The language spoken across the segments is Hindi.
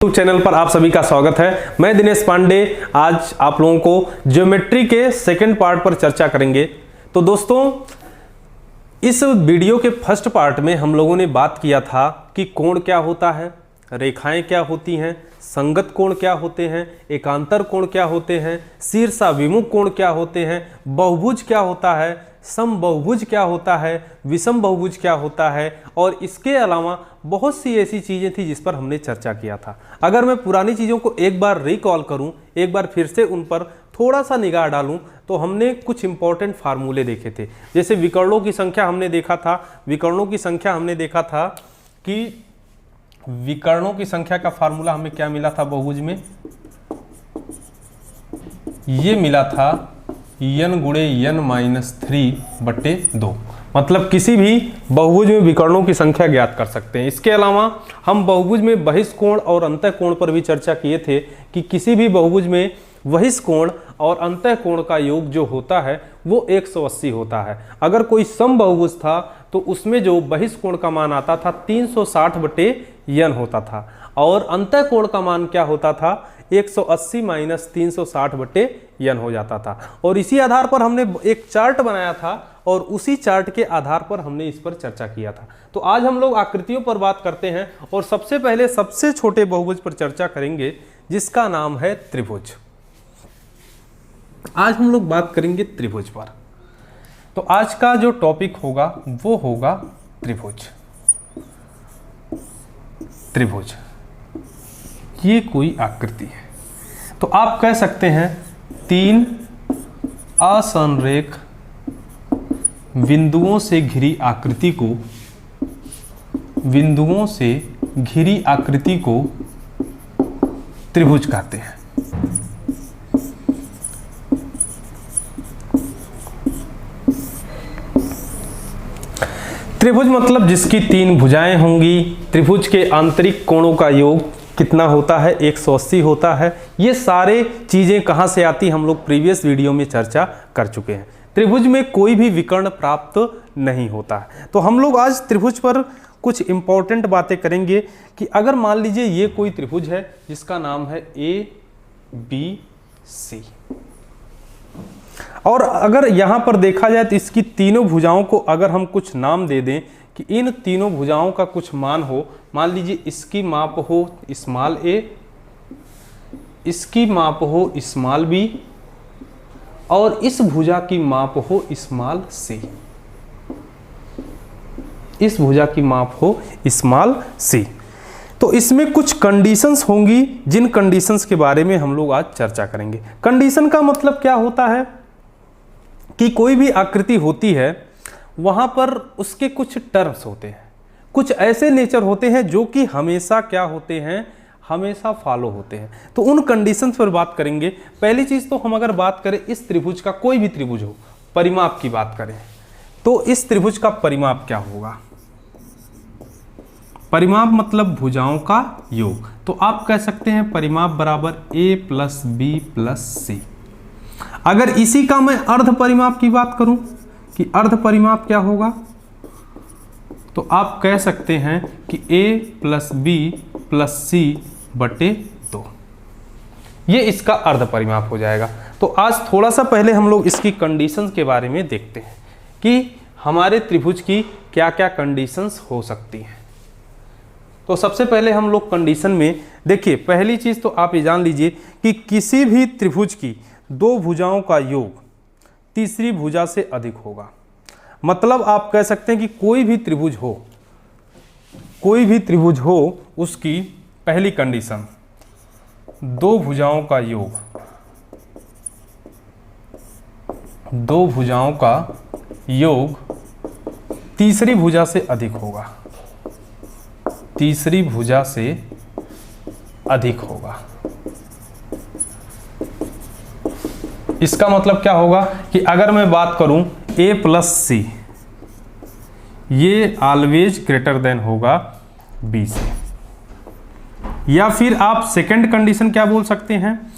यूट्यूब चैनल पर आप सभी का स्वागत है। मैं दिनेश पांडे आज आप लोगों को ज्योमेट्री के सेकंड पार्ट पर चर्चा करेंगे। तो दोस्तों, इस वीडियो के फर्स्ट पार्ट में हम लोगों ने बात किया था कि कोण क्या होता है, रेखाएं क्या होती हैं, संगत कोण क्या होते हैं, एकांतर कोण क्या होते हैं, शीर्षाभिमुख कोण क्या होते हैं, बहुभुज क्या होता है, समबहुभुज क्या होता है, विषम बहुभुज क्या होता है, और इसके अलावा बहुत सी ऐसी चीज़ें थी जिस पर हमने चर्चा किया था। अगर मैं पुरानी चीज़ों को एक बार रिकॉल करूं, एक बार फिर से उन पर थोड़ा सा निगाह डालूं, तो हमने कुछ इंपॉर्टेंट फार्मूले देखे थे। जैसे विकर्णों की संख्या हमने देखा था। विकर्णों की संख्या हमने देखा था कि विकर्णों की संख्या का फार्मूला हमें क्या मिला था बहुभुज में, ये मिला था n गुणे n-3/2। मतलब किसी भी बहुभुज में विकर्णों की संख्या ज्ञात कर सकते हैं। इसके अलावा हम बहुभुज में बहिष्कोण और अंतःकोण पर भी चर्चा किए थे कि किसी भी बहुभुज में बहिष्कोण और अंतःकोण का योग जो होता है वो 180 होता है। अगर कोई समबहुभुज था तो उसमें जो बहिष्कोण का मान आता था 360/n होता था, और अंतःकोण का मान क्या होता था 180 - 360/n हो जाता था। और इसी आधार पर हमने एक चार्ट बनाया था और उसी चार्ट के आधार पर हमने इस पर चर्चा किया था। तो आज हम लोग आकृतियों पर बात करते हैं और सबसे पहले सबसे छोटे बहुभुज पर चर्चा करेंगे जिसका नाम है त्रिभुज। आज हम लोग बात करेंगे त्रिभुज पर। तो आज का जो टॉपिक होगा वो होगा त्रिभुज। त्रिभुज ये कोई आकृति है, तो आप कह सकते हैं तीन असंरेख बिंदुओं से घिरी आकृति को, बिंदुओं से घिरी आकृति को त्रिभुज कहते हैं। त्रिभुज मतलब जिसकी तीन भुजाएं होंगी। त्रिभुज के आंतरिक कोणों का योग कितना होता है, 180 होता है। ये सारे चीजें कहाँ से आती हम लोग प्रीवियस वीडियो में चर्चा कर चुके हैं। त्रिभुज में कोई भी विकर्ण प्राप्त नहीं होता है। तो हम लोग आज त्रिभुज पर कुछ इंपॉर्टेंट बातें करेंगे कि अगर मान लीजिए ये कोई त्रिभुज है जिसका नाम है ABC, और अगर यहाँ पर देखा जाए तो इसकी तीनों भुजाओं को अगर हम कुछ नाम दे दें कि इन तीनों भुजाओं का कुछ मान हो, मान लीजिए इसकी माप हो स्मॉल a, इसकी माप हो स्मॉल b, और इस भुजा की माप हो स्मॉल c, इस भुजा की माप हो स्मॉल c। तो इसमें कुछ कंडीशंस होंगी जिन कंडीशंस के बारे में हम लोग आज चर्चा करेंगे। कंडीशन का मतलब क्या होता है कि कोई भी आकृति होती है वहां पर उसके कुछ टर्म्स होते हैं, कुछ ऐसे नेचर होते हैं जो कि हमेशा क्या होते हैं, हमेशा फॉलो होते हैं। तो उन कंडीशंस पर बात करेंगे। पहली चीज तो हम अगर बात करें इस त्रिभुज का, कोई भी त्रिभुज हो, परिमाप की बात करें तो इस त्रिभुज का परिमाप क्या होगा। परिमाप मतलब भुजाओं का योग। तो आप कह सकते हैं परिमाप बराबर a + b + c। अगर इसी का मैं अर्ध परिमाप की बात करूं कि अर्ध परिमाप क्या होगा, तो आप कह सकते हैं कि a + b + c/2, ये इसका अर्ध परिमाप हो जाएगा। तो आज थोड़ा सा पहले हम लोग इसकी कंडीशंस के बारे में देखते हैं कि हमारे त्रिभुज की क्या क्या कंडीशंस हो सकती हैं। तो सबसे पहले हम लोग कंडीशन में देखिए, पहली चीज तो आप ये जान लीजिए कि किसी भी त्रिभुज की दो भुजाओं का योग तीसरी भुजा से अधिक होगा। मतलब आप कह सकते हैं कि कोई भी त्रिभुज हो, कोई भी त्रिभुज हो, उसकी पहली कंडीशन दो भुजाओं का योग, दो भुजाओं का योग तीसरी भुजा से अधिक होगा, तीसरी भुजा से अधिक होगा। इसका मतलब क्या होगा कि अगर मैं बात करूं a + c, ये ऑलवेज ग्रेटर देन होगा b से। या फिर आप सेकंड कंडीशन क्या बोल सकते हैं,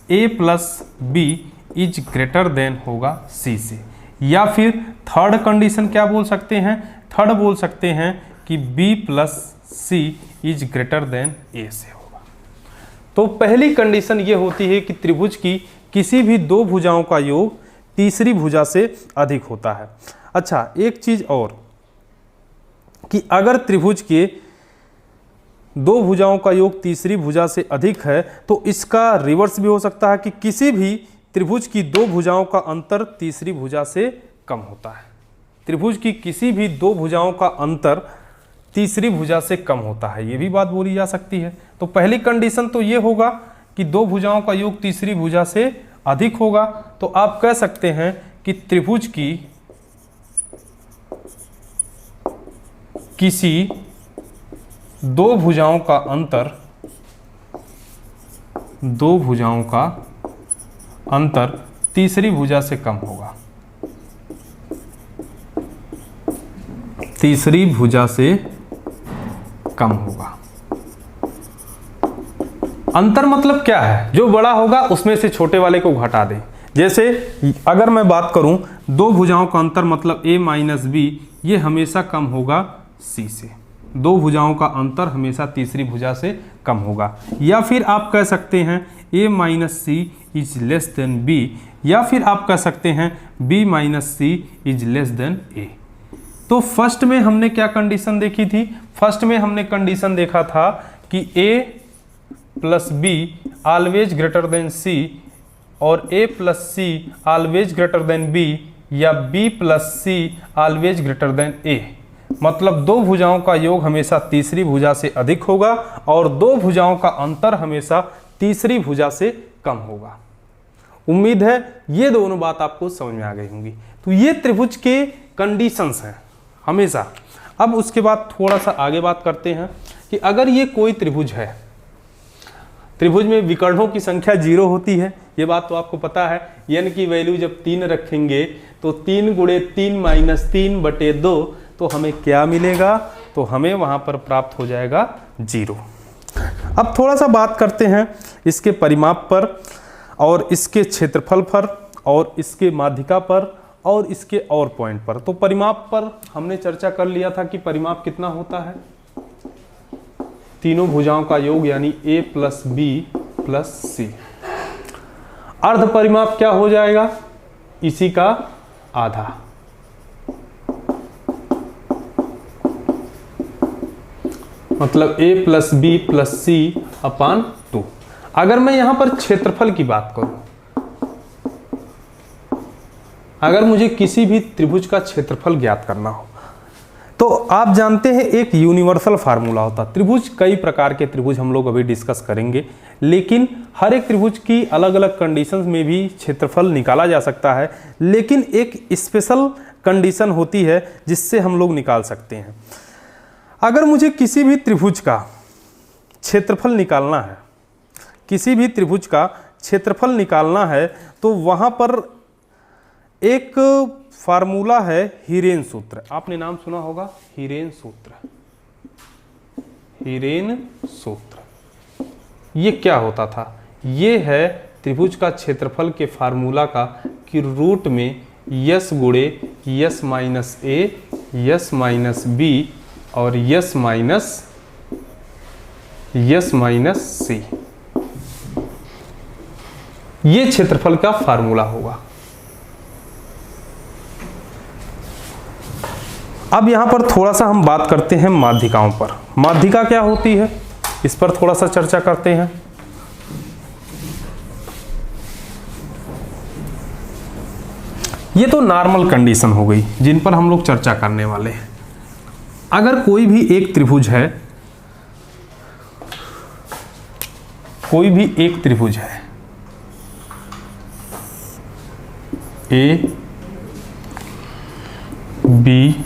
a + b is greater than होगा c से। या फिर थर्ड कंडीशन क्या बोल सकते हैं, थर्ड बोल सकते हैं कि b + c is greater than a से होगा। तो पहली कंडीशन ये होती है कि त्रिभुज की किसी भी दो भुजाओं का योग तीसरी भुजा से अधिक होता है। अच्छा, एक चीज और कि अगर त्रिभुज के दो भुजाओं का योग तीसरी भुजा से अधिक है तो इसका रिवर्स भी हो सकता है कि किसी भी त्रिभुज की दो भुजाओं का अंतर तीसरी भुजा से कम होता है। त्रिभुज की किसी भी दो भुजाओं का अंतर तीसरी भुजा से कम होता है, ये भी बात बोली जा सकती है। तो पहली कंडीशन तो ये होगा कि दो भुजाओं का योग तीसरी भुजा से अधिक होगा। तो आप कह सकते हैं कि त्रिभुज की किसी दो भुजाओं का अंतर तीसरी भुजा से कम होगा, तीसरी भुजा से कम होगा। अंतर मतलब क्या है? जो बड़ा होगा उसमें से छोटे वाले को घटा दें। जैसे अगर मैं बात करूं दो भुजाओं का अंतर मतलब a माइनस बी, ये हमेशा कम होगा c से। दो भुजाओं का अंतर हमेशा तीसरी भुजा से कम होगा। या फिर आप कह सकते हैं a minus c is less than b, या फिर आप कह सकते हैं b minus c is less than a। तो फर्स्ट में हमने क्या कंडीशन देखी थी? फर्स्ट में हमने कंडीशन देखा था कि a plus b always greater than c और a plus c always greater than b, या b plus c always greater than a। मतलब दो भुजाओं का योग हमेशा तीसरी भुजा से अधिक होगा और दो भुजाओं का अंतर हमेशा तीसरी भुजा से कम होगा। उम्मीद है ये दोनों बात आपको समझ में आ गई होंगी। तो ये त्रिभुज के कंडीशंस हैं हमेशा। अब उसके बाद थोड़ा सा आगे बात करते हैं कि अगर ये कोई त्रिभुज है, त्रिभुज में विकर्णों की संख्या 0 होती है, ये बात तो आपको पता है। n की वैल्यू जब 3 रखेंगे तो 3 गुणे 3 माइनस 3 बटे 2, तो हमें क्या मिलेगा? तो हमें वहां पर प्राप्त हो जाएगा 0। अब थोड़ा सा बात करते हैं इसके परिमाप पर और इसके क्षेत्रफल पर और इसके माध्यिका पर और इसके और पॉइंट पर। तो परिमाप पर हमने चर्चा कर लिया था कि परिमाप कितना होता है? तीनों भुजाओं का योग यानी a प्लस बी प्लस सी। अर्ध परिमाप क्या हो जाएगा? इसी का आधा। मतलब a प्लस बी प्लस सी अपान 2। अगर मैं यहां पर क्षेत्रफल की बात करूं, अगर मुझे किसी भी त्रिभुज का क्षेत्रफल ज्ञात करना हो तो आप जानते हैं एक यूनिवर्सल फार्मूला होता है। त्रिभुज, कई प्रकार के त्रिभुज हम लोग अभी डिस्कस करेंगे, लेकिन हर एक त्रिभुज की अलग अलग कंडीशंस में भी क्षेत्रफल निकाला जा सकता है। लेकिन एक स्पेशल कंडीशन होती है जिससे हम लोग निकाल सकते हैं। अगर मुझे किसी भी त्रिभुज का क्षेत्रफल निकालना है, किसी भी त्रिभुज का क्षेत्रफल निकालना है, तो वहां पर एक फार्मूला है हीरेन सूत्र। आपने नाम सुना होगा हीरेन सूत्र। हीरेन सूत्र ये क्या होता था? ये है त्रिभुज का क्षेत्रफल के फार्मूला का कि रूट में यस गुणे यस माइनस ए, यस माइनस बी और यस माइनस सी, ये क्षेत्रफल का फार्मूला होगा। अब यहां पर थोड़ा सा हम बात करते हैं माध्यिकाओं पर। माध्यिका क्या होती है, इस पर थोड़ा सा चर्चा करते हैं। ये तो नॉर्मल कंडीशन हो गई जिन पर हम लोग चर्चा करने वाले हैं। अगर कोई भी एक त्रिभुज है, कोई भी एक त्रिभुज है ए बी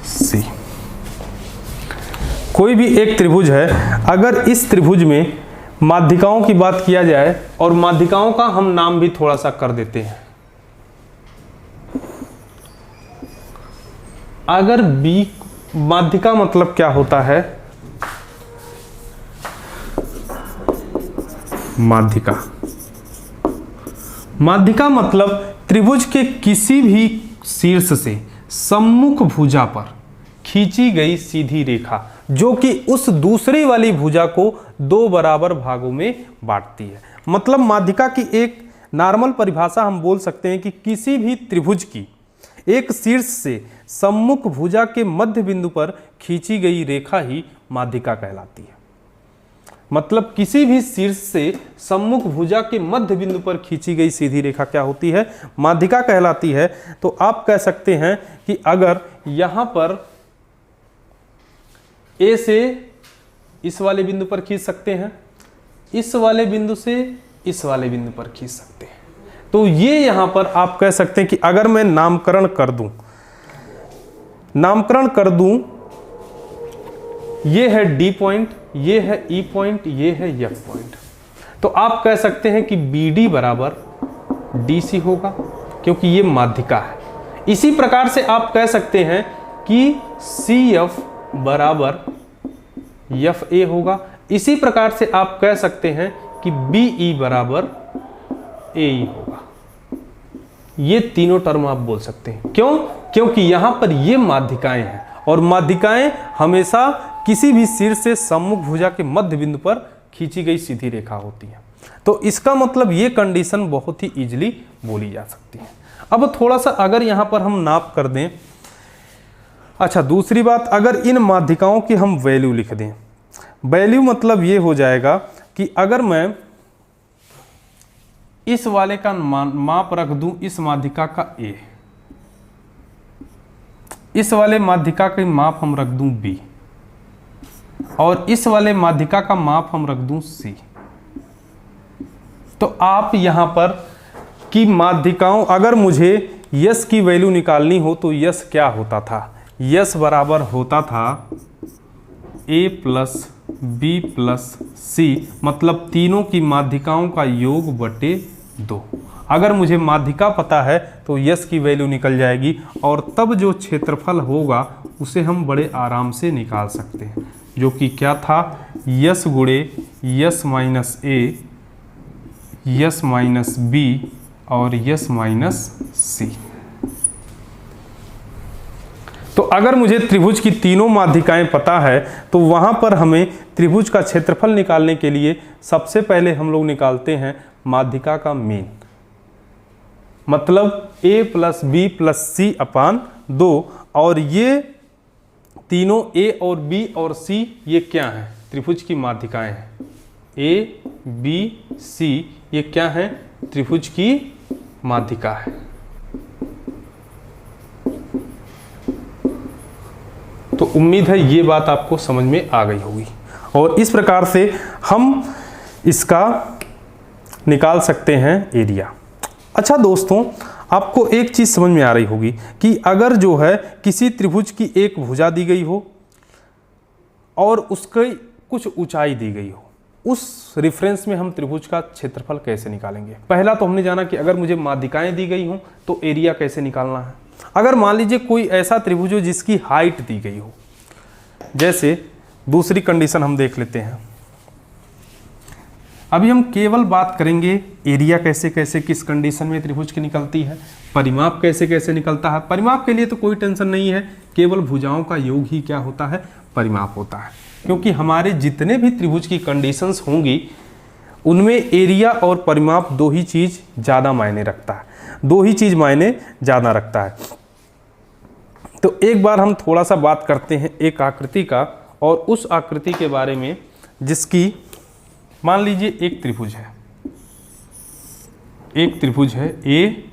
सी, कोई भी एक त्रिभुज है, अगर इस त्रिभुज में माध्यिकाओं की बात किया जाए और माध्यिकाओं का हम नाम भी थोड़ा सा कर देते हैं। अगर बी, माध्यिका मतलब क्या होता है? माध्यिका, माध्यिका मतलब त्रिभुज के किसी भी शीर्ष से सम्मुख भुजा पर खींची गई सीधी रेखा। जो कि उस दूसरी वाली भुजा को दो बराबर भागों में बांटती है। मतलब माध्यिका की एक नॉर्मल परिभाषा हम बोल सकते हैं कि किसी भी त्रिभुज की एक शीर्ष से सम्मुख भुजा के मध्य बिंदु पर खींची गई रेखा ही माध्यिका कहलाती है। मतलब किसी भी शीर्ष से सम्मुख भुजा के मध्य बिंदु पर खींची गई सीधी रेखा क्या होती है? माध्यिका कहलाती है। तो आप कह सकते हैं कि अगर यहां पर ए से इस वाले बिंदु पर खींच सकते हैं, इस वाले बिंदु से इस वाले बिंदु पर खींच सकते हैं, तो ये यहां पर आप कह सकते हैं कि अगर मैं नामकरण कर दूं, ये है डी पॉइंट, ये है ई पॉइंट, ये है एफ पॉइंट, तो आप कह सकते हैं कि बी डी बराबर डी सी होगा, क्योंकि ये माध्यिका है। इसी प्रकार से आप कह सकते हैं कि सी एफ बराबर एफ ए होगा। इसी प्रकार से आप कह सकते हैं कि बी ई बराबर ए ई होगा। ये तीनों टर्म आप बोल सकते हैं। क्यों? क्योंकि यहां पर ये माध्यिकाएं हैं और माध्यिकाएं हमेशा किसी भी शीर्ष से सम्मुख भुजा के मध्य बिंदु पर खींची गई सीधी रेखा होती है। तो इसका मतलब ये कंडीशन बहुत ही इजीली बोली जा सकती है। अब थोड़ा सा अगर यहां पर हम नाप कर दें, अच्छा दूसरी बात, अगर इन माध्यिकाओं की हम वैल्यू लिख दें, वैल्यू मतलब ये हो जाएगा कि अगर मैं इस वाले का माप रख दूं, इस माध्यिका का A, इस वाले माध्यिका का माप हम रख दूं B, और इस वाले माध्यिका का माप हम रख दूं C, तो आप यहां पर की माध्यिकाओं, अगर मुझे यस की वैल्यू निकालनी हो तो यस क्या होता था? यस बराबर होता था A plus B plus C, मतलब तीनों की माध्यिकाओं का योग बटे 2। अगर मुझे माध्यिका पता है तो यस की वैल्यू निकल जाएगी और तब जो क्षेत्रफल होगा उसे हम बड़े आराम से निकाल सकते हैं, जो कि क्या था? यस गुणे यस माइनस ए, यस माइनस बी और यस माइनस सी। तो अगर मुझे त्रिभुज की तीनों माध्यिकाएं पता है तो वहां पर हमें त्रिभुज का क्षेत्रफल निकालने के लिए सबसे पहले हम लोग निकालते हैं माध्यिका का मीन, मतलब a प्लस बी प्लस सी अपान 2, और ये तीनों a और b और c ये क्या हैं? त्रिभुज की माध्यिकाएं हैं। a b c ये क्या हैं? त्रिभुज की माध्यिका है। तो उम्मीद है ये बात आपको समझ में आ गई होगी, और इस प्रकार से हम इसका निकाल सकते हैं एरिया। अच्छा दोस्तों, आपको एक चीज़ समझ में आ रही होगी कि अगर जो है किसी त्रिभुज की एक भुजा दी गई हो और उसकी कुछ ऊंचाई दी गई हो, उस रेफरेंस में हम त्रिभुज का क्षेत्रफल कैसे निकालेंगे? पहला तो हमने जाना कि अगर मुझे माध्यिकाएं दी गई हो तो एरिया कैसे निकालना है। अगर मान लीजिए कोई ऐसा त्रिभुज हो जिसकी हाइट दी गई हो, जैसे दूसरी कंडीशन हम देख लेते हैं। अभी हम केवल बात करेंगे एरिया कैसे कैसे किस कंडीशन में त्रिभुज की निकलती है, परिमाप कैसे कैसे निकलता है। परिमाप के लिए तो कोई टेंशन नहीं है, केवल भुजाओं का योग ही क्या होता है? परिमाप होता है, क्योंकि हमारे जितने भी त्रिभुज की कंडीशंस होंगी उनमें एरिया और परिमाप दो ही चीज़ ज़्यादा मायने रखता है, दो ही चीज़ मायने ज़्यादा रखता है। तो एक बार हम थोड़ा सा बात करते हैं एक आकृति का, और उस आकृति के बारे में जिसकी, मान लीजिए एक त्रिभुज है, एक त्रिभुज है ए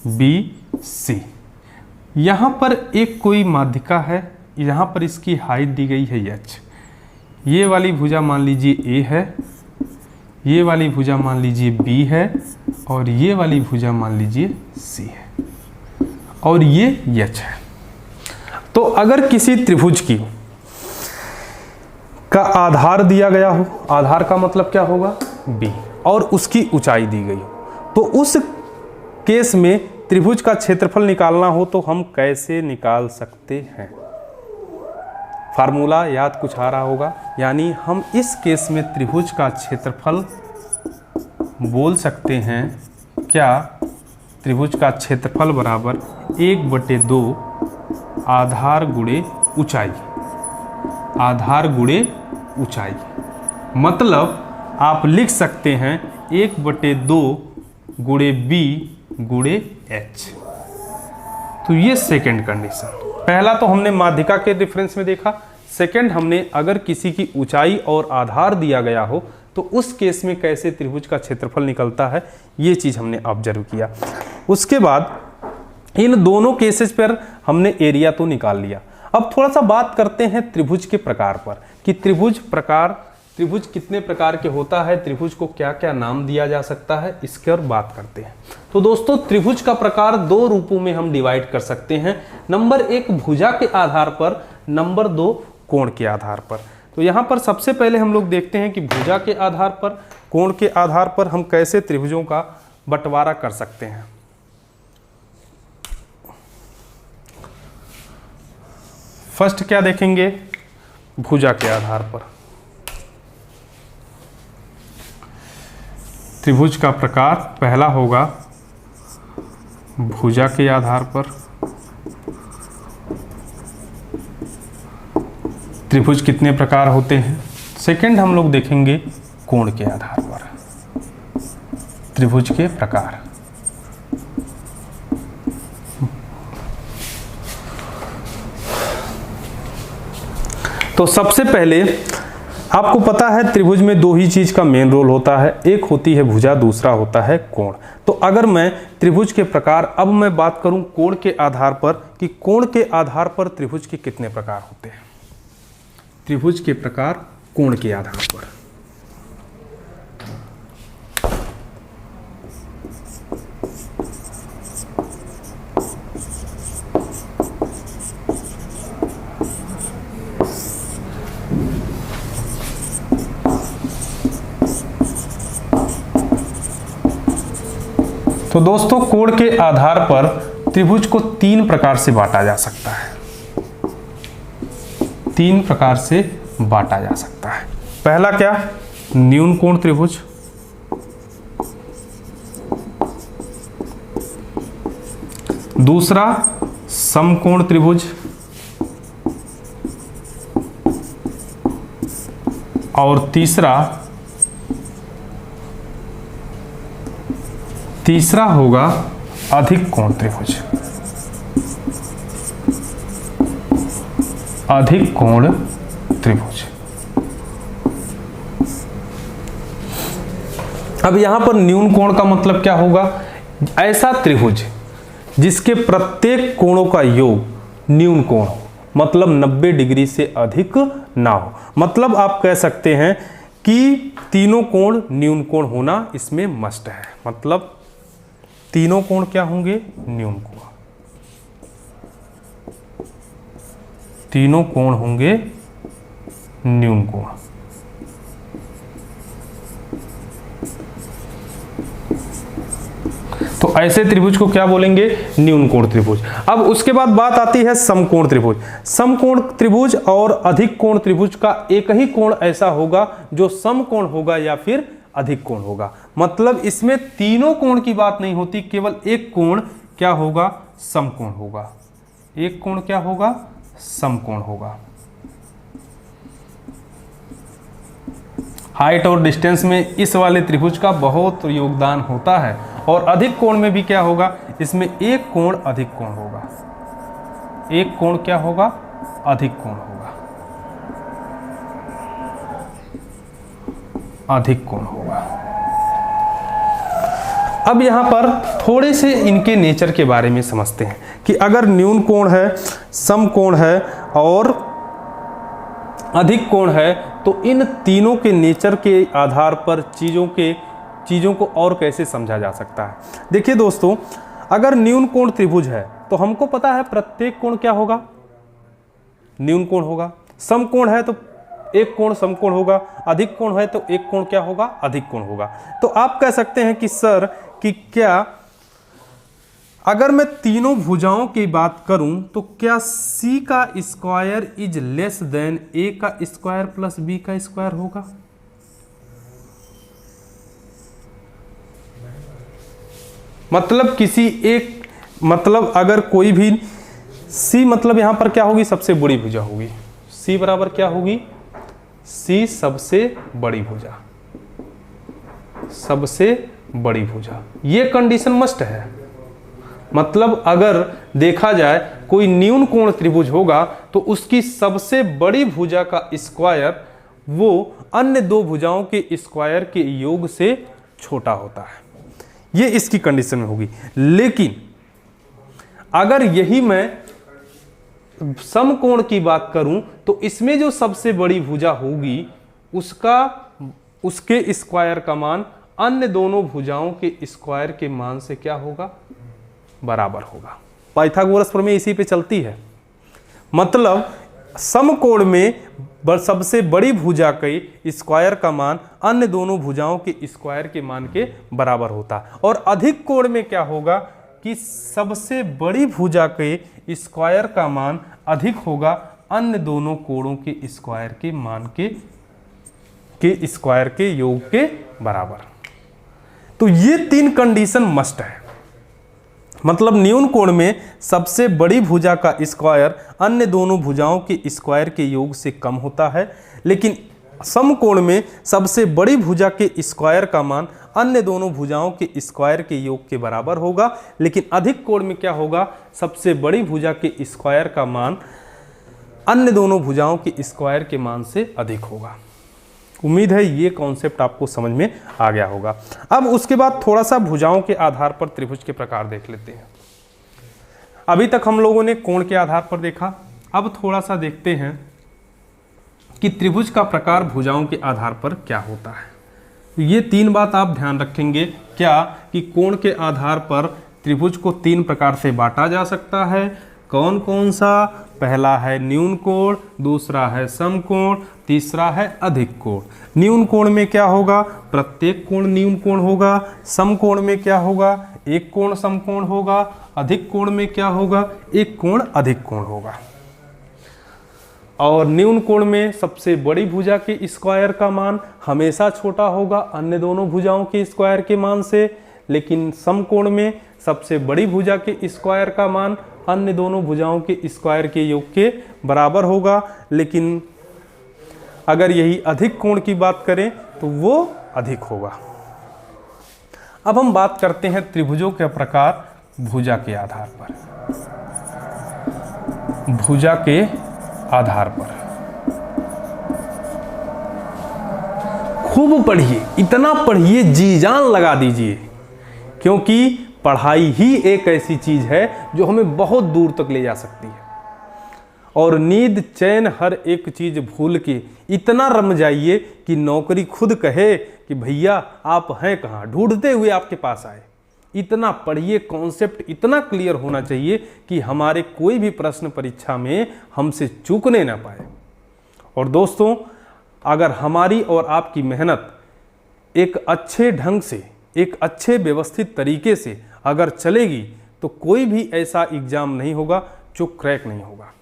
बी सी। यहाँ पर एक कोई माध्यिका है, यहाँ पर इसकी हाइट दी गई है h। ये वाली भुजा मान लीजिए a है, ये वाली भुजा मान लीजिए b है, और ये वाली भुजा मान लीजिए c है, और ये h है। तो अगर किसी त्रिभुज की का आधार दिया गया हो, आधार का मतलब क्या होगा? b, और उसकी ऊंचाई दी गई हो, तो उस केस में त्रिभुज का क्षेत्रफल निकालना हो तो हम कैसे निकाल सकते हैं? फार्मूला याद कुछ आ रहा होगा, यानी हम इस केस में त्रिभुज का क्षेत्रफल बोल सकते हैं क्या? त्रिभुज का क्षेत्रफल बराबर 1/2 आधार गुणे ऊंचाई। आधार गुणे ऊंचाई। मतलब आप लिख सकते हैं 1/2 गुणे बी गुणे एच। तो ये सेकंड कंडीशन। पहला तो हमने माध्यिका के डिफरेंस में देखा। सेकंड हमने अगर किसी की ऊंचाई और आधार दिया गया हो तो उस केस में कैसे त्रिभुज का क्षेत्रफल निकलता है, ये चीज हमने ऑब्जर्व किया। उसके बाद इन दोनों केसेस पर हमने एरिया तो निकाल लिया। अब थोड़ा सा बात करते हैं त्रिभुज के प्रकार पर कि त्रिभुज कितने प्रकार के होता है, त्रिभुज को क्या क्या नाम दिया जा सकता है, इसके और बात करते हैं। तो दोस्तों त्रिभुज का प्रकार 2 रूपों में हम डिवाइड कर सकते हैं। नंबर 1 भुजा के आधार पर, नंबर 2 कोण के आधार पर। तो यहाँ पर सबसे पहले हम लोग देखते हैं कि भुजा के आधार पर, कोण के आधार पर हम कैसे त्रिभुजों का बंटवारा कर सकते हैं। फर्स्ट क्या देखेंगे, भुजा के आधार पर। त्रिभुज का प्रकार पहला होगा भुजा के आधार पर। त्रिभुज कितने प्रकार होते हैं। सेकंड हम लोग देखेंगे कोण के आधार पर, त्रिभुज के प्रकार। तो सबसे पहले आपको पता है त्रिभुज में 2 ही चीज का मेन रोल होता है, एक होती है भुजा, दूसरा होता है कोण। तो अगर मैं त्रिभुज के प्रकार, अब मैं बात करूं कोण के आधार पर कि कोण के आधार पर त्रिभुज के कितने प्रकार होते हैं। त्रिभुज के प्रकार कोण के आधार पर। तो दोस्तों कोण के आधार पर त्रिभुज को 3 प्रकार से बांटा जा सकता है। 3 प्रकार से बांटा जा सकता है। पहला क्या, न्यून कोण त्रिभुज। दूसरा समकोण त्रिभुज। और तीसरा होगा अधिक कोण त्रिभुज। अधिक कोण त्रिभुज। अब यहां पर न्यून कोण का मतलब क्या होगा, ऐसा त्रिभुज जिसके प्रत्येक कोणों का योग न्यून कोण हो, मतलब 90 डिग्री से अधिक ना हो। मतलब आप कह सकते हैं कि तीनों कोण न्यून कोण होना इसमें मस्ट है। मतलब तीनों कोण क्या होंगे, न्यून कोण। तीनों कोण होंगे न्यून कोण। तो ऐसे त्रिभुज को क्या बोलेंगे, न्यून कोण त्रिभुज। अब उसके बाद बात आती है समकोण त्रिभुज। समकोण त्रिभुज और अधिक कोण त्रिभुज का एक ही कोण ऐसा होगा जो समकोण होगा या फिर अधिक कोण होगा। मतलब इसमें तीनों कोण की बात नहीं होती, केवल एक कोण क्या होगा, समकोण होगा। एक कोण क्या होगा, समकोण होगा। हाइट और डिस्टेंस में इस वाले त्रिभुज का बहुत योगदान होता है। और अधिक कोण में भी क्या होगा, इसमें एक कोण अधिक कोण होगा। एक कोण क्या होगा, अधिक कोण होगा। अधिक कोण होगा। अब यहां पर थोड़े से इनके नेचर के बारे में समझते हैं कि अगर न्यून कोण है, समकोण है और अधिक कोण है, तो इन तीनों के नेचर के आधार पर चीज़ों को और कैसे समझा जा सकता है। देखिए दोस्तों, अगर न्यून कोण त्रिभुज है तो हमको पता है प्रत्येक कोण क्या होगा, न्यून कोण होगा। समकोण है तो एक कोण समकोण होगा, अधिक कोण है तो एक कोण क्या होगा, अधिक कोण होगा। तो आप कह सकते हैं कि सर कि क्या अगर मैं तीनों भुजाओं की बात करूं तो क्या C का square is less than A का स्क्वायर प्लस B का स्क्वायर होगा। मतलब किसी एक, मतलब अगर कोई भी C, मतलब यहां पर क्या होगी, सबसे बड़ी भुजा होगी। C बराबर क्या होगी, C सबसे बड़ी भुजा, सबसे बड़ी भुजा। ये कंडीशन मस्ट है। मतलब अगर देखा जाए कोई न्यून कोण त्रिभुज होगा तो उसकी सबसे बड़ी भुजा का स्क्वायर वो अन्य दो भुजाओं के स्क्वायर के योग से छोटा होता है, ये इसकी कंडीशन में होगी। लेकिन अगर यही मैं समकोण की बात करूं तो इसमें जो सबसे बड़ी भुजा होगी उसके स्क्वायर का मान अन्य दोनों भुजाओं के स्क्वायर के मान से क्या होगा, बराबर होगा। पाइथागोरस प्रमेय इसी पे चलती है। मतलब समकोण में सबसे बड़ी भुजा के स्क्वायर का मान अन्य दोनों भुजाओं के स्क्वायर के मान के बराबर होता है। और अधिक कोण में क्या होगा कि सबसे बड़ी भुजा के स्क्वायर का मान अधिक होगा अन्य दोनों कोणों के स्क्वायर के मान के स्क्वायर के योग के बराबर। तो ये तीन कंडीशन मस्ट है। मतलब न्यून कोण में सबसे बड़ी भुजा का स्क्वायर अन्य दोनों भुजाओं के स्क्वायर के योग से कम होता है, लेकिन समकोण में सबसे बड़ी भुजा के स्क्वायर का मान अन्य दोनों भुजाओं के स्क्वायर के योग के बराबर होगा। लेकिन अधिक कोण में क्या होगा, सबसे बड़ी भुजा के स्क्वायर का मान अन्य दोनों भुजाओं के स्क्वायर के मान से अधिक होगा। उम्मीद है ये कॉन्सेप्ट आपको समझ में आ गया होगा। अब उसके बाद थोड़ा सा भुजाओं के आधार पर त्रिभुज के प्रकार देख लेते हैं। अभी तक हम लोगों ने कोण के आधार पर देखा, अब थोड़ा सा देखते हैं कि त्रिभुज का प्रकार भुजाओं के आधार पर क्या होता है। ये तीन बात आप ध्यान रखेंगे क्या, कि कोण के आधार पर त्रिभुज को तीन प्रकार से बांटा जा सकता है। कौन कौन सा, पहला है न्यून कोण, दूसरा है समकोण, तीसरा है अधिक कोण। न्यून कोण में क्या होगा, प्रत्येक कोण न्यून कोण होगा। समकोण में क्या होगा, एक कोण समकोण होगा। अधिक कोण में क्या होगा, एक कोण अधिक कोण होगा। और न्यून कोण में सबसे बड़ी भुजा के स्क्वायर का मान हमेशा छोटा होगा अन्य दोनों भुजाओं के स्क्वायर के मान से। लेकिन समकोण में सबसे बड़ी भुजा के स्क्वायर का मान अन्य दोनों भुजाओं के स्क्वायर के योग के बराबर होगा। लेकिन अगर यही अधिक कोण की बात करें तो वो अधिक होगा। अब हम बात करते हैं त्रिभुजों के प्रकार भुजा के आधार पर। भुजा के आधार पर खूब पढ़िए, इतना पढ़िए, जी जान लगा दीजिए, क्योंकि पढ़ाई ही एक ऐसी चीज है जो हमें बहुत दूर तक ले जा सकती है। और नींद चैन हर एक चीज भूल के इतना रम जाइए कि नौकरी खुद कहे कि भैया आप हैं कहाँ, ढूंढते हुए आपके पास आए। इतना पढ़िए, कॉन्सेप्ट इतना क्लियर होना चाहिए कि हमारे कोई भी प्रश्न परीक्षा में हमसे चूकने ना पाए। और दोस्तों, अगर हमारी और आपकी मेहनत एक अच्छे ढंग से, एक अच्छे व्यवस्थित तरीके से अगर चलेगी तो कोई भी ऐसा एग्जाम नहीं होगा जो क्रैक नहीं होगा।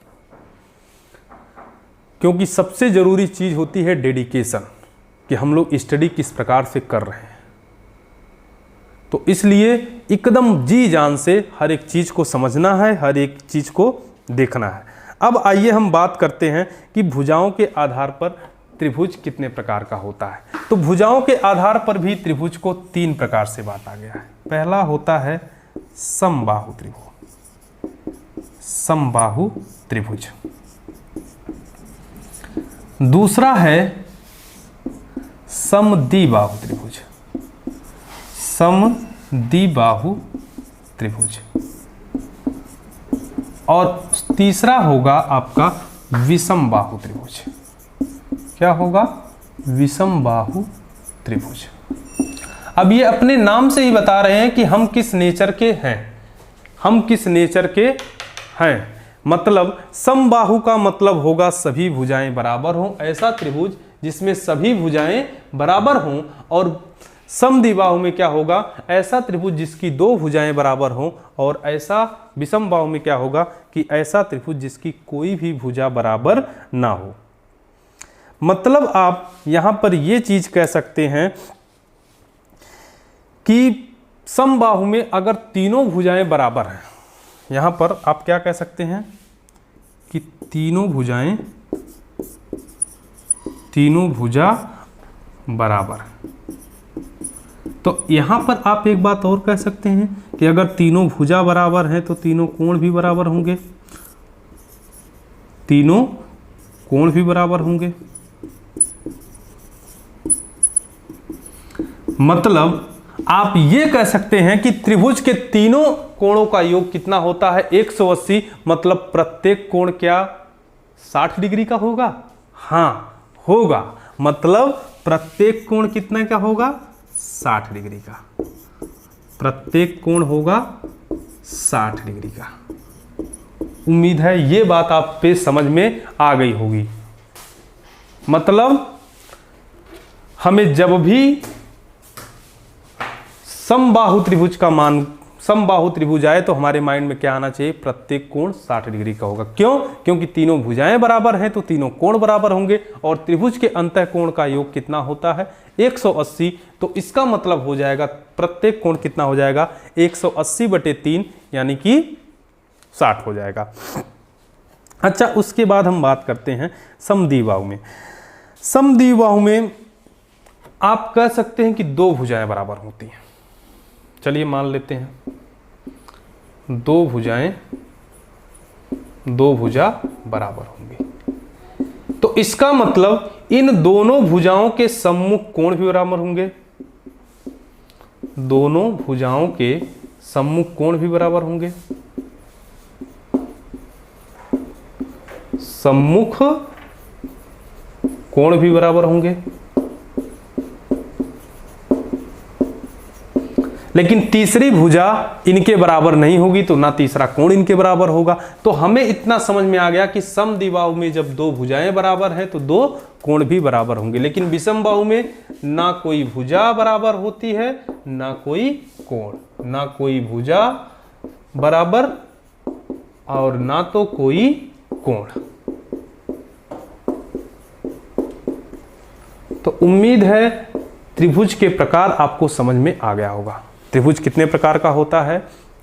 क्योंकि सबसे जरूरी चीज होती है डेडिकेशन, कि हम लोग स्टडी किस प्रकार से कर रहे हैं। तो इसलिए एकदम जी जान से हर एक चीज को समझना है, हर एक चीज को देखना है। अब आइए हम बात करते हैं कि भुजाओं के आधार पर त्रिभुज कितने प्रकार का होता है। तो भुजाओं के आधार पर भी त्रिभुज को तीन प्रकार से बांटा गया है। पहला होता है समबाहु त्रिभुज, समबाहु त्रिभुज। दूसरा है समद्विबाहु त्रिभुज, समद्विबाहु त्रिभुज। और तीसरा होगा आपका विषमबाहु त्रिभुज। क्या होगा, विषमबाहु त्रिभुज। अब ये अपने नाम से ही बता रहे हैं कि हम किस नेचर के हैं, हम किस नेचर के हैं। मतलब समबाहु का मतलब होगा सभी भुजाएं बराबर हों, ऐसा त्रिभुज जिसमें सभी भुजाएं बराबर हों। और समद्विबाहु में क्या होगा, ऐसा त्रिभुज जिसकी दो भुजाएं बराबर हों। और ऐसा विषमबाहु में क्या होगा कि ऐसा त्रिभुज जिसकी कोई भी भुजा बराबर ना हो। मतलब आप यहां पर यह चीज कह सकते हैं कि समबाहु में अगर तीनों भुजाएं बराबर हैं, यहां पर आप क्या कह सकते हैं कि तीनों भुजाएं तीनों भुजा बराबर। तो यहां पर आप एक बात और कह सकते हैं कि अगर तीनों भुजा बराबर हैं तो तीनों कोण भी बराबर होंगे, तीनों कोण भी बराबर होंगे। मतलब आप ये कह सकते हैं कि त्रिभुज के तीनों कोणों का योग कितना होता है 180, मतलब प्रत्येक कोण क्या 60 डिग्री का होगा? हाँ होगा, मतलब प्रत्येक कोण कितना का होगा 60 डिग्री का, प्रत्येक कोण होगा 60 डिग्री का। उम्मीद है ये बात आप पे समझ में आ गई होगी। मतलब हमें जब भी समबाहु त्रिभुज का मान, समबाहु त्रिभुज आए तो हमारे माइंड में क्या आना चाहिए? प्रत्येक कोण 60 डिग्री का होगा। क्यों? क्योंकि तीनों भुजाएं बराबर हैं तो तीनों कोण बराबर होंगे, और त्रिभुज के अंतः कोण का योग कितना होता है 180। तो इसका मतलब हो जाएगा प्रत्येक कोण कितना हो जाएगा 180/3, यानी कि 60 हो जाएगा। अच्छा, उसके बाद हम बात करते हैं समद्विबाहु में। समद्विबाहु में आप कह सकते हैं कि दो भुजाएं बराबर होती हैं। चलिए मान लेते हैं दो भुजा बराबर होंगी, तो इसका मतलब इन दोनों भुजाओं के सम्मुख कोण भी बराबर होंगे, दोनों भुजाओं के सम्मुख कोण भी बराबर होंगे, सम्मुख कोण भी बराबर होंगे। लेकिन तीसरी भुजा इनके बराबर नहीं होगी, तो ना तीसरा कोण इनके बराबर होगा। तो हमें इतना समझ में आ गया कि समद्विबाहु में जब दो भुजाएं बराबर हैं तो दो कोण भी बराबर होंगे, लेकिन विषमबाहु में ना कोई भुजा बराबर होती है ना कोई कोण, ना कोई भुजा बराबर और ना तो कोई कोण। तो उम्मीद है त्रिभुज के प्रकार आपको समझ में आ गया होगा। त्रिभुज कितने प्रकार का होता है?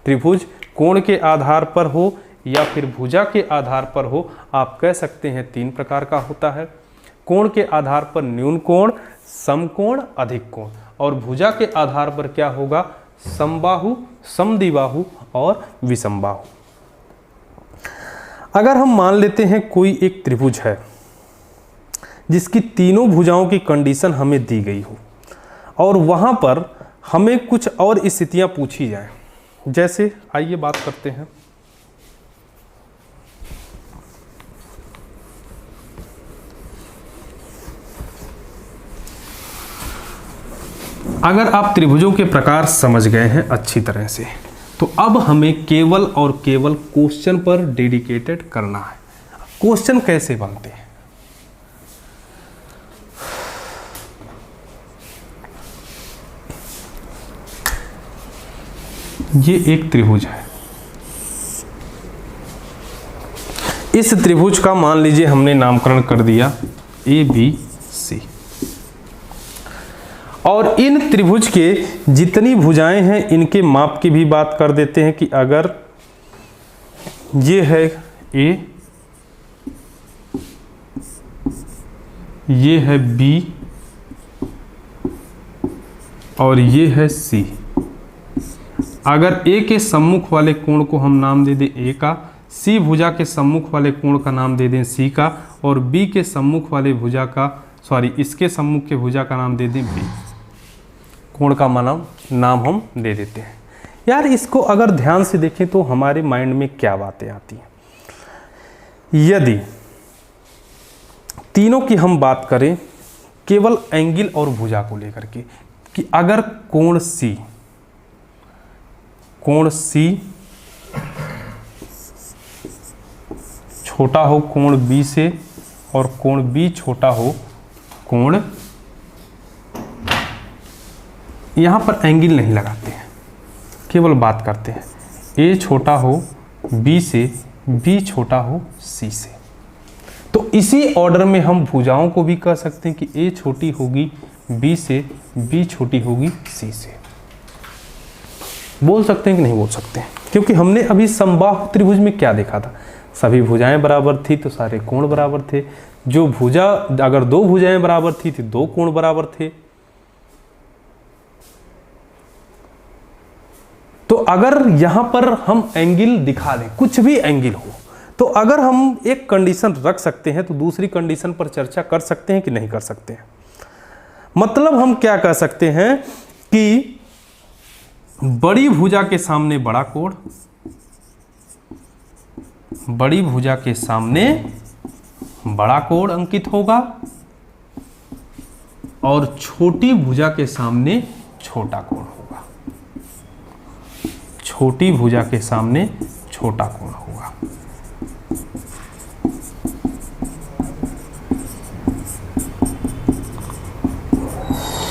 त्रिभुज कोण के आधार पर हो या फिर भुजा के आधार पर हो, आप कह सकते हैं 3 प्रकार का होता है। कोण के आधार पर न्यून कोण, समकोण, अधिक कोण, और भुजा के आधार पर क्या होगा? समबाहु, समद्विबाहु और विषमबाहु। अगर हम मान लेते हैं कोई एक त्रिभुज है जिसकी तीनों भुजाओं की कंडीशन हमें दी गई हो और वहां पर हमें कुछ और स्थितियां पूछी जाएं, जैसे आइए बात करते हैं। अगर आप त्रिभुजों के प्रकार समझ गए हैं अच्छी तरह से, तो अब हमें केवल और केवल क्वेश्चन पर डेडिकेटेड करना है। क्वेश्चन कैसे बनते हैं? ये एक त्रिभुज है, इस त्रिभुज का मान लीजिए हमने नामकरण कर दिया ABC, और इन त्रिभुज के जितनी भुजाएं हैं इनके माप की भी बात कर देते हैं कि अगर ये है A, ये है B और ये है C। अगर A के सम्मुख वाले कोण को हम नाम दे दें A का, C भुजा के सम्मुख वाले कोण का नाम दे दें C का, और B के सम्मुख वाले भुजा का, इसके सम्मुख के भुजा का नाम दे दें B, कोण का नाम हम दे देते हैं। यार इसको अगर ध्यान से देखें तो हमारे माइंड में क्या बातें आती हैं। यदि तीनों की हम बात करें केवल एंगल और भुजा को लेकर के, कि अगर कोण C छोटा हो कोण B से और कोण B छोटा हो कोण, यहां पर एंगल नहीं लगाते हैं, केवल बात करते हैं A छोटा हो B से, B छोटा हो C से। तो इसी ऑर्डर में हम भुजाओं को भी कह सकते हैं कि A छोटी होगी B से, B छोटी होगी C से। बोल सकते हैं कि नहीं बोल सकते हैं? क्योंकि हमने अभी समबाहु त्रिभुज में क्या देखा था, सभी भुजाएं बराबर थी तो सारे कोण बराबर थे। जो भुजा, अगर दो भुजाएं बराबर थी तो दो कोण बराबर थे। तो अगर यहां पर हम एंगल दिखा दें, कुछ भी एंगल हो, तो अगर हम एक कंडीशन रख सकते हैं तो दूसरी कंडीशन पर चर्चा कर सकते हैं कि नहीं कर सकते हैं। मतलब हम क्या कह सकते हैं कि बड़ी भुजा के सामने बड़ा कोण, बड़ी भुजा के सामने बड़ा कोण अंकित होगा और छोटी भुजा के सामने छोटा कोण होगा, छोटी भुजा के सामने छोटा कोण होगा।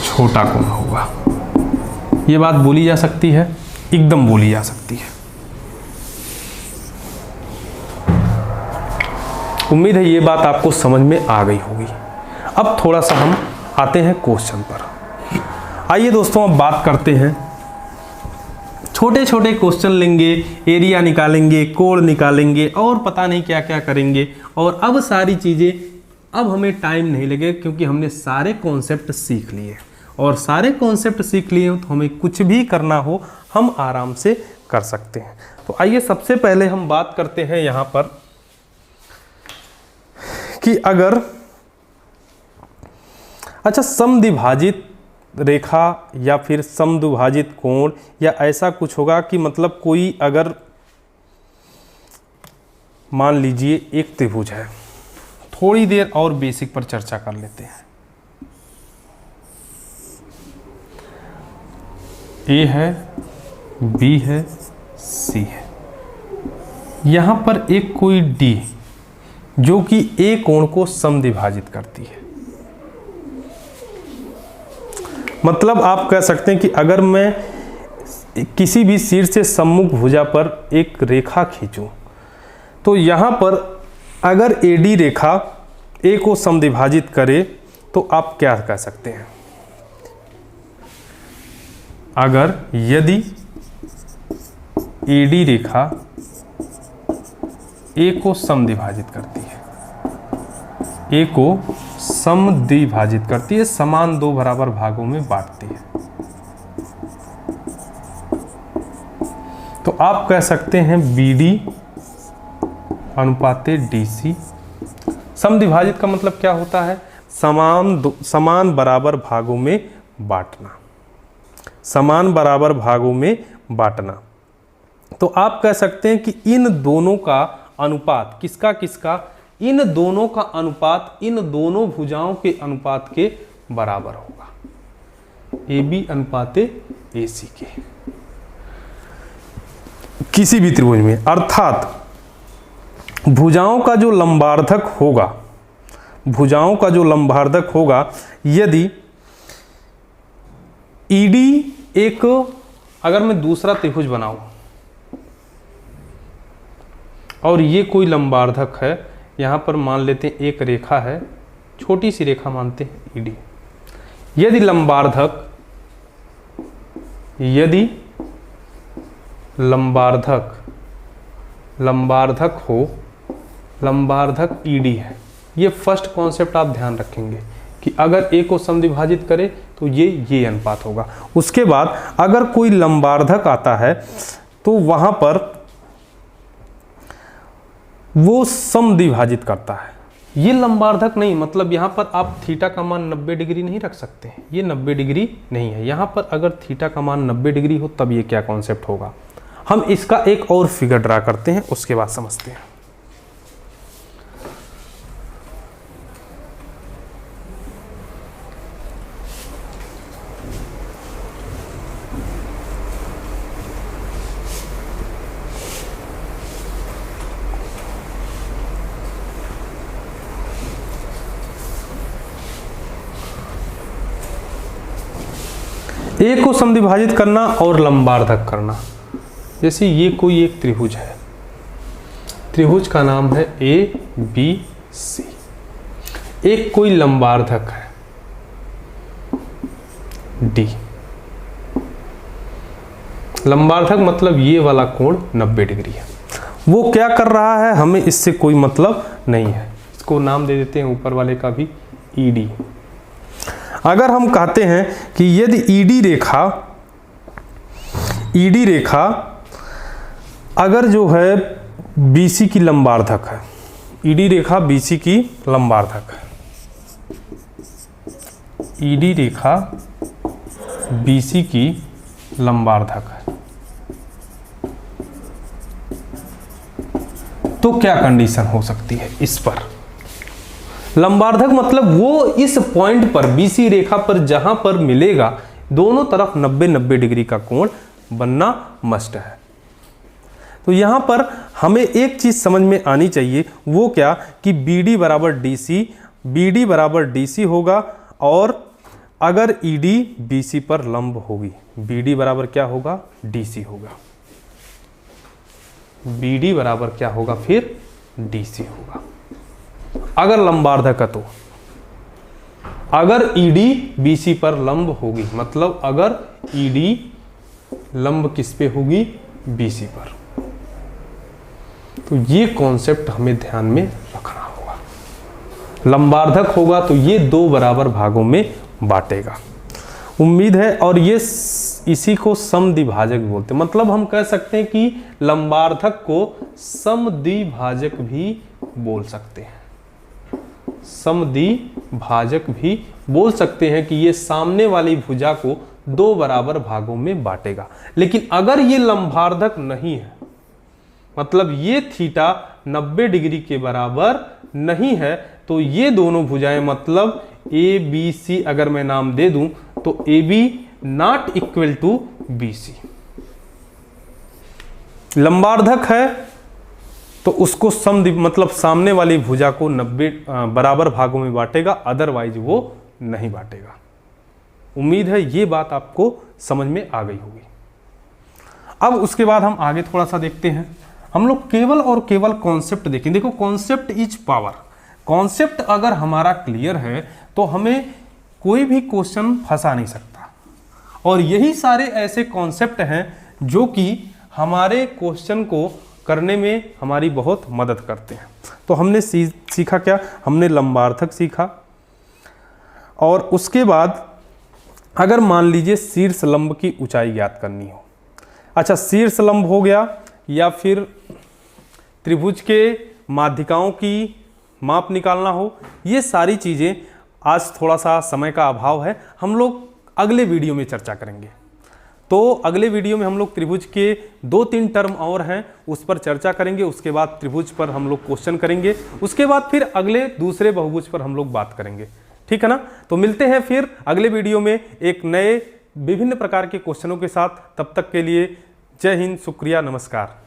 छोटा कोण होगा। ये बात बोली जा सकती है, एकदम बोली जा सकती है। उम्मीद है ये बात आपको समझ में आ गई होगी। अब थोड़ा सा हम आते हैं क्वेश्चन पर। आइए दोस्तों, अब बात करते हैं, छोटे छोटे क्वेश्चन लेंगे, एरिया निकालेंगे, कोण निकालेंगे और पता नहीं क्या क्या करेंगे। और अब सारी चीज़ें, अब हमें टाइम नहीं लगे क्योंकि हमने सारे कॉन्सेप्ट सीख लिए, और सारे कॉन्सेप्ट सीख लिए तो हमें कुछ भी करना हो हम आराम से कर सकते हैं। तो आइए सबसे पहले हम बात करते हैं यहाँ पर कि अगर, अच्छा, समद्विभाजित रेखा या फिर समद्विभाजित कोण या ऐसा कुछ होगा कि मतलब कोई अगर मान लीजिए एक त्रिभुज है, थोड़ी देर और बेसिक पर चर्चा कर लेते हैं। ए है, बी है, सी है, यहां पर एक कोई डी जो कि ए कोण को समद्विभाजित करती है। मतलब आप कह सकते हैं कि अगर मैं किसी भी शीर्ष से सम्मुख भुजा पर एक रेखा खींचूं तो यहां पर अगर एडी रेखा ए को समद्विभाजित करे तो आप क्या कह सकते हैं? अगर यदि एडी रेखा ए को समद्विभाजित करती है, ए को समद्विभाजित करती है, समान दो बराबर भागों में बांटती है, तो आप कह सकते हैं बीडी अनुपाते डीसी। समद्विभाजित का मतलब क्या होता है? समान बराबर भागों में बांटना, समान बराबर भागों में बांटना। तो आप कह सकते हैं कि इन दोनों का अनुपात, किसका किसका? इन दोनों का अनुपात इन दोनों भुजाओं के अनुपात के बराबर होगा, ए बी अनुपाते ए सी के, किसी भी त्रिभुज में। अर्थात भुजाओं का जो लंबार्धक होगा, भुजाओं का जो लंबार्धक होगा, यदि ईडी एक, अगर मैं दूसरा त्रिभुज बनाऊं और ये कोई लंबार्धक है, यहां पर मान लेते हैं एक रेखा है, छोटी सी रेखा मानते हैं ईडी। यदि लंबार्धक हो, लंबार्धक ईडी है, ये फर्स्ट कॉन्सेप्ट आप ध्यान रखेंगे कि अगर ए को समद्विभाजित करे तो ये अनुपात होगा। उसके बाद अगर कोई लंबार्धक आता है तो वहां पर वो समद्विभाजित करता है। ये लंबार्धक नहीं, मतलब यहाँ पर आप थीटा का मान 90 डिग्री नहीं रख सकते, ये 90 डिग्री नहीं है। यहाँ पर अगर थीटा का मान 90 डिग्री हो तब ये क्या कॉन्सेप्ट होगा। हम इसका एक और फिगर ड्रा करते हैं, उसके बाद समझते हैं। ए को समद्विभाजित करना और लंबार्धक करना। जैसे ये कोई एक त्रिभुज है, त्रिभुज का नाम है ए बी सी, एक कोई लंबार्धक है डी। लंबार्धक मतलब ये वाला कोण 90 डिग्री है। वो क्या कर रहा है हमें इससे कोई मतलब नहीं है, इसको नाम दे देते हैं ऊपर वाले का भी ईडी। अगर हम कहते हैं कि यदि ईडी रेखा अगर जो है बीसी की लंबार्धक है, ईडी रेखा बीसी की लंबार्धक है, ईडी रेखा बीसी की लंबार्धक है, तो क्या कंडीशन हो सकती है इस पर? लंबार्धक मतलब वो इस पॉइंट पर बीसी रेखा पर जहां पर मिलेगा दोनों तरफ 90-90 डिग्री का कोण बनना मस्ट है। तो यहां पर हमें एक चीज समझ में आनी चाहिए, वो क्या कि BD बराबर DC होगा, और अगर ED BC पर लंब होगी, BD बराबर क्या होगा? DC होगा। BD बराबर क्या होगा? फिर DC होगा अगर लंबार्धक है। तो अगर ED BC पर लंब होगी, मतलब अगर ED लंब किस पे होगी? BC पर। तो ये कॉन्सेप्ट हमें ध्यान में रखना होगा। लंबार्धक होगा तो ये दो बराबर भागों में बांटेगा, उम्मीद है। और ये इसी को समद्विभाजक बोलते हैं, मतलब हम कह सकते हैं कि लंबार्धक को समद्विभाजक भी बोल सकते हैं, समद्विभाजक भी बोल सकते हैं कि ये सामने वाली भुजा को दो बराबर भागों में बांटेगा। लेकिन अगर ये लंबार्धक नहीं है, मतलब ये थीटा 90 डिग्री के बराबर नहीं है, तो ये दोनों भुजाएं, मतलब ए बी सी अगर मैं नाम दे दूं तो A B not equal to B C. लंबार्धक है तो उसको मतलब सामने वाली भुजा को 90 बराबर भागों में बांटेगा, अदरवाइज वो नहीं बांटेगा। उम्मीद है ये बात आपको समझ में आ गई होगी। अब उसके बाद हम आगे थोड़ा सा देखते हैं। हम लोग केवल और केवल कॉन्सेप्ट देखें। देखो, कॉन्सेप्ट इज पावर। कॉन्सेप्ट अगर हमारा क्लियर है तो हमें कोई भी क्वेश्चन फंसा नहीं सकता, और यही सारे ऐसे कॉन्सेप्ट हैं जो कि हमारे क्वेश्चन को करने में हमारी बहुत मदद करते हैं। तो हमने सीखा क्या? हमने लंबार्धक सीखा, और उसके बाद अगर मान लीजिए शीर्ष लंब की ऊंचाई ज्ञात करनी हो, अच्छा शीर्ष लंब हो गया, या फिर त्रिभुज के माध्यिकाओं की माप निकालना हो, ये सारी चीज़ें आज थोड़ा सा समय का अभाव है, हम लोग अगले वीडियो में चर्चा करेंगे। तो अगले वीडियो में हम लोग त्रिभुज के 2-3 टर्म और हैं उस पर चर्चा करेंगे, उसके बाद त्रिभुज पर हम लोग क्वेश्चन करेंगे, उसके बाद फिर अगले दूसरे बहुभुज पर हम लोग बात करेंगे, ठीक है ना। तो मिलते हैं फिर अगले वीडियो में एक नए विभिन्न प्रकार के क्वेश्चनों के साथ। तब तक के लिए जय हिंद, शुक्रिया, नमस्कार।